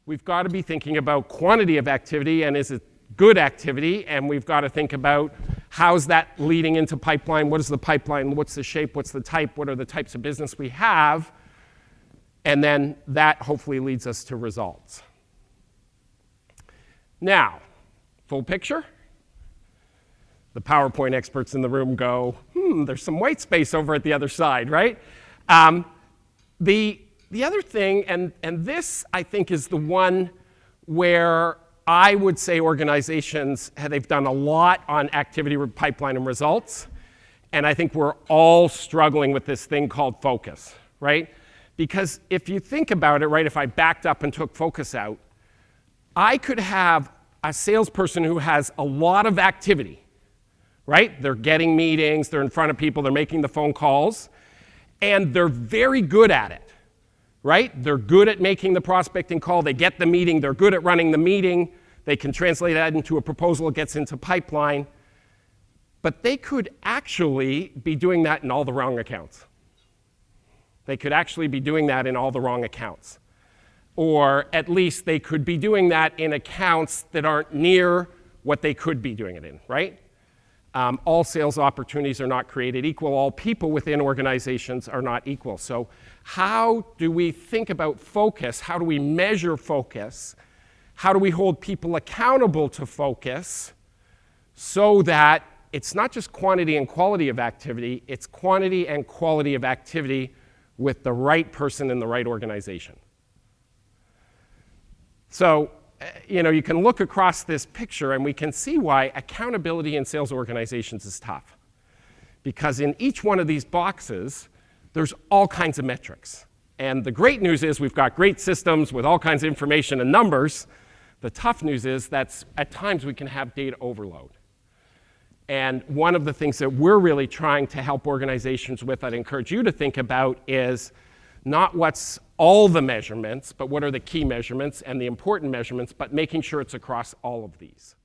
we've got to be thinking about quantity of activity and is it good activity, and we've got to think about how's that leading into pipeline, what is the pipeline, what's the shape, what's the type, what are the types of business we have, and then that hopefully leads us to results. Now, full picture. The PowerPoint experts in the room go, there's some white space over at the other side, right? The other thing, and this I think is the one where I would say organizations, they've done a lot on activity, pipeline, and results. And I think we're all struggling with this thing called focus, right? Because if you think about it, right, if I backed up and took focus out, I could have a salesperson who has a lot of activity, right? They're getting meetings, they're in front of people, they're making the phone calls, and they're very good at it. Right? They're good at making the prospecting call. They get the meeting. They're good at running the meeting. They can translate that into a proposal. It gets into pipeline. But they could actually be doing that in all the wrong accounts. They could actually be doing that in all the wrong accounts. Or at least they could be doing that in accounts that aren't near what they could be doing it in, right? All sales opportunities are not created equal. All people within organizations are not equal. So how do we think about focus? How do we measure focus? How do we hold people accountable to focus so that it's not just quantity and quality of activity, it's quantity and quality of activity with the right person in the right organization? So, you can look across this picture and we can see why accountability in sales organizations is tough. Because in each one of these boxes, there's all kinds of metrics. And the great news is we've got great systems with all kinds of information and numbers. The tough news is that at times we can have data overload. And one of the things that we're really trying to help organizations with, I'd encourage you to think about, is not what's all the measurements, but what are the key measurements and the important measurements, but making sure it's across all of these.